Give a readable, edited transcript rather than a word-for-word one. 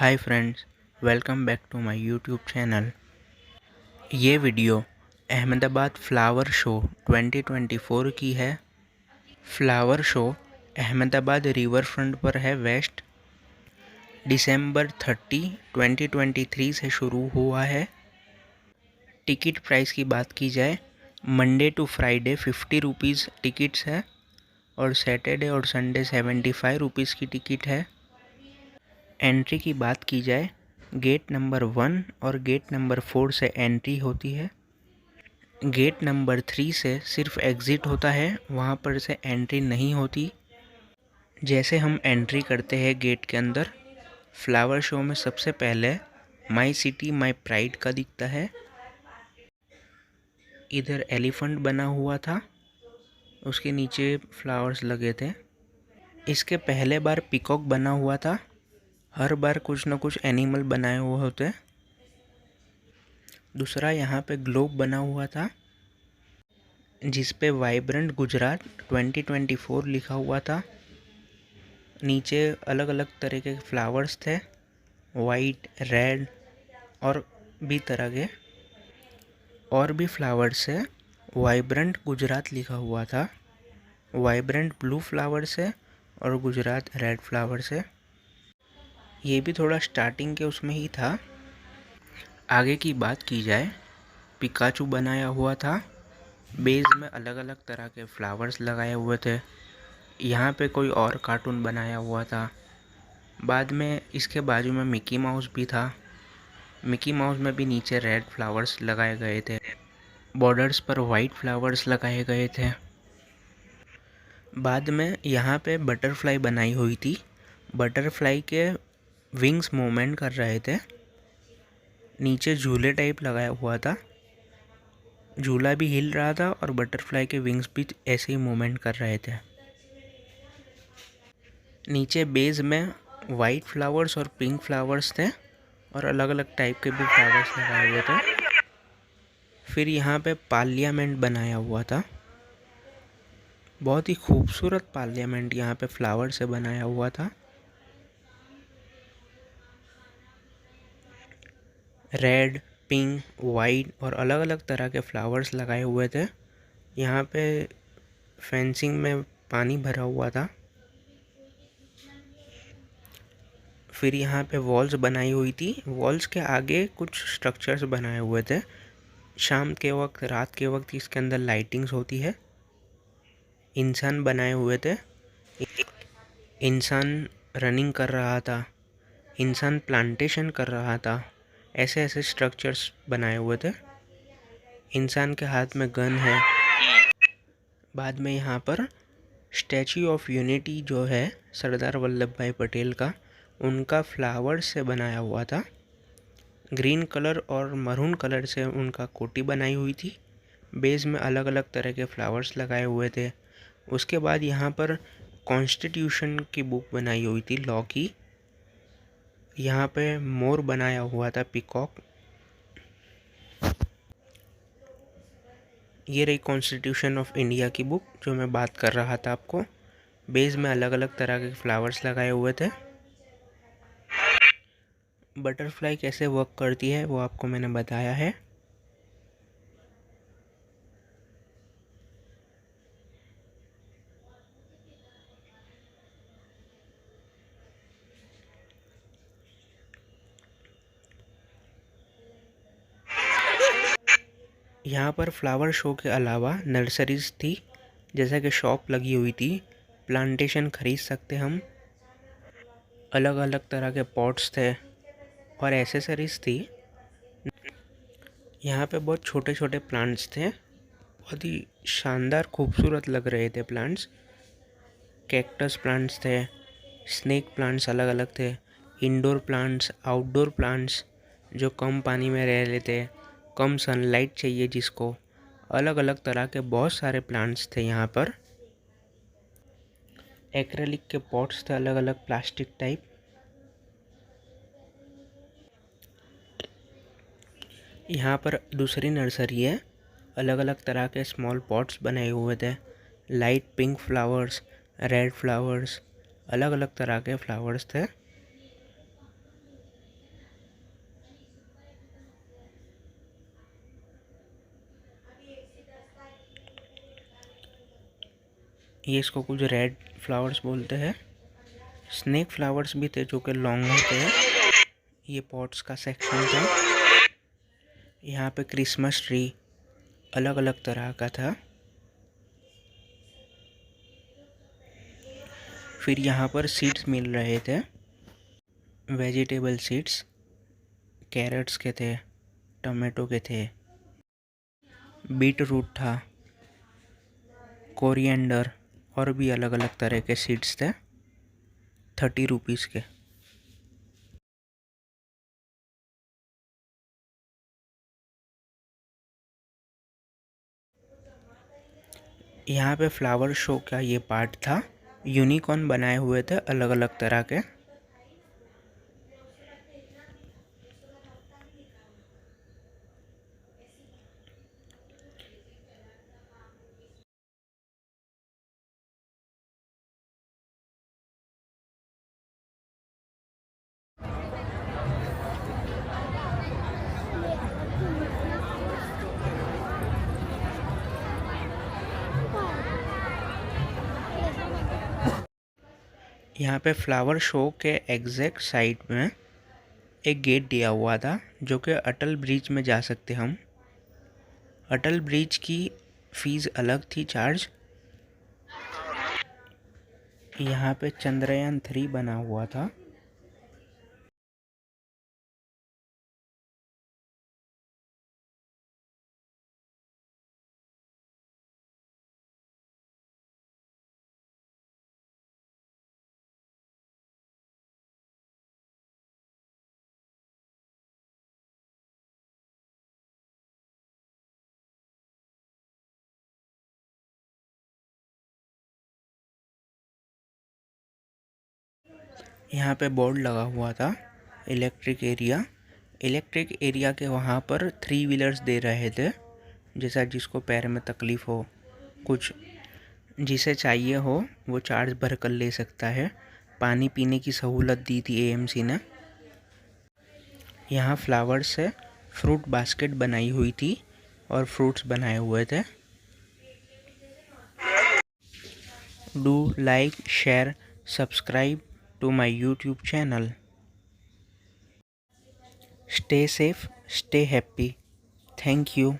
Hi friends, welcome back to my YouTube channel. ये video Ahmedabad flower show 2024 की है। Flower show Ahmedabad river front पर है वेस्ट। दिसंबर 30, 2023 से शुरू हुआ है। टिकट प्राइस की बात की जाए, Monday to Friday 50 rupees tickets है और सैटरडे और संडे 75 रुपीज़ की टिकट है। एंट्री की बात की जाए, गेट नंबर 1 और गेट नंबर 4 से एंट्री होती है। गेट नंबर 3 से सिर्फ एग्ज़िट होता है, वहाँ पर से एंट्री नहीं होती। जैसे हम एंट्री करते हैं गेट के अंदर, फ्लावर शो में सबसे पहले माई सिटी माई प्राइड का दिखता है। इधर एलिफेंट बना हुआ था, उसके नीचे फ्लावर्स लगे थे। इसके पहले बार पीकॉक बना हुआ था। हर बार कुछ ना कुछ एनिमल बनाए हुए होते। दूसरा यहाँ पे ग्लोब बना हुआ था जिस पे वाइब्रेंट गुजरात 2024 लिखा हुआ था। नीचे अलग अलग तरह के फ्लावर्स थे, वाइट, रेड और भी तरह के और भी फ्लावर्स से वाइब्रेंट गुजरात लिखा हुआ था। वाइब्रेंट ब्लू फ्लावर से और गुजरात रेड फ्लावर से। ये भी थोड़ा स्टार्टिंग के उसमें ही था। आगे की बात की जाए, पिकाचू बनाया हुआ था। बेस में अलग अलग तरह के फ्लावर्स लगाए हुए थे। यहाँ पे कोई और कार्टून बनाया हुआ था। बाद में इसके बाजू में मिकी माउस भी था। मिकी माउस में भी नीचे रेड फ्लावर्स लगाए गए थे, बॉर्डर्स पर वाइट फ्लावर्स लगाए गए थे। बाद में यहाँ पे बटरफ्लाई बनाई हुई थी। बटरफ्लाई के विंग्स मूवमेंट कर रहे थे। नीचे झूले टाइप लगाया हुआ था, झूला भी हिल रहा था और बटरफ्लाई के विंग्स भी ऐसे ही मूवमेंट कर रहे थे। नीचे बेस में वाइट फ्लावर्स और पिंक फ्लावर्स थे और अलग अलग टाइप के भी फ्लावर्स लगाए हुए थे। फिर यहाँ पे पार्लियामेंट बनाया हुआ था। बहुत ही खूबसूरत पार्लियामेंट यहाँ पे फ्लावर से बनाया हुआ था। रेड, पिंक, वाइट और अलग अलग तरह के फ्लावर्स लगाए हुए थे। यहाँ पे फेंसिंग में पानी भरा हुआ था। फिर यहाँ पे वॉल्स बनाई हुई थी। वॉल्स के आगे कुछ स्ट्रक्चर्स बनाए हुए थे। शाम के वक्त, रात के वक्त इसके अंदर लाइटिंग्स होती है। इंसान बनाए हुए थे। इंसान रनिंग कर रहा था, इंसान प्लांटेशन कर रहा था। ऐसे ऐसे स्ट्रक्चर्स बनाए हुए थे। इंसान के हाथ में गन है। बाद में यहाँ पर स्टैचू ऑफ यूनिटी जो है सरदार वल्लभ भाई पटेल का, उनका फ्लावर्स से बनाया हुआ था। ग्रीन कलर और मरून कलर से उनका कोटी बनाई हुई थी। बेस में अलग अलग तरह के फ्लावर्स लगाए हुए थे। उसके बाद यहाँ पर कॉन्स्टिट्यूशन की बुक बनाई हुई थी, लॉ की। यहाँ पे मोर बनाया हुआ था, पीकॉक। ये रही कॉन्स्टिट्यूशन ऑफ इंडिया की बुक जो मैं बात कर रहा था आपको। बेस में अलग अलग तरह के फ्लावर्स लगाए हुए थे। बटरफ्लाई कैसे वर्क करती है वो आपको मैंने बताया है। यहाँ पर फ्लावर शो के अलावा नर्सरीज थी, जैसा कि शॉप लगी हुई थी। प्लांटेशन खरीद सकते हम। अलग अलग तरह के पॉट्स थे और एसेसरीज थी। यहाँ पे बहुत छोटे छोटे प्लांट्स थे, बहुत ही शानदार खूबसूरत लग रहे थे प्लांट्स। कैक्टस प्लांट्स थे, स्नेक प्लांट्स अलग अलग थे, इंडोर प्लांट्स, आउटडोर प्लांट्स जो कम पानी में रह लेते, कम सनलाइट चाहिए जिसको। अलग अलग तरह के बहुत सारे प्लांट्स थे यहाँ पर। एक्रेलिक के पॉट्स थे, अलग अलग प्लास्टिक टाइप। यहाँ पर दूसरी नर्सरी है, अलग अलग तरह के स्मॉल पॉट्स बनाए हुए थे। Light pink flowers, red flowers, अलग अलग तरह के फ्लावर्स थे। ये इसको कुछ रेड फ्लावर्स बोलते हैं। स्नेक फ्लावर्स भी थे जो कि लॉन्ग होते हैं। ये पॉट्स का सेक्शन था। यहाँ पे क्रिसमस ट्री अलग अलग तरह का था। फिर यहाँ पर सीड्स मिल रहे थे, वेजिटेबल सीड्स, कैरेट्स के थे, टमाटो के थे, बीट रूट था, कोरिएंडर और भी अलग अलग तरह के सीड्स थे 30 रुपीज़ के। यहाँ पे फ्लावर शो का ये पार्ट था। यूनिकॉर्न बनाए हुए थे अलग अलग तरह के। यहाँ पे फ्लावर शो के एग्जैक्ट साइड में एक गेट दिया हुआ था जो कि अटल ब्रिज में जा सकते हम। अटल ब्रिज की फ़ीस अलग थी, चार्ज। यहाँ पे चंद्रयान 3 बना हुआ था। यहाँ पे बोर्ड लगा हुआ था इलेक्ट्रिक एरिया। इलेक्ट्रिक एरिया के वहाँ पर 3 व्हीलर्स दे रहे थे, जैसा जिसको पैर में तकलीफ़ हो, कुछ जिसे चाहिए हो वो चार्ज भर कर ले सकता है। पानी पीने की सहूलत दी थी एएमसी ने। यहाँ फ्लावर्स से फ्रूट बास्केट बनाई हुई थी और फ्रूट्स बनाए हुए थे। Do like, share, subscribe to my YouTube channel. Stay safe, stay happy. Thank you.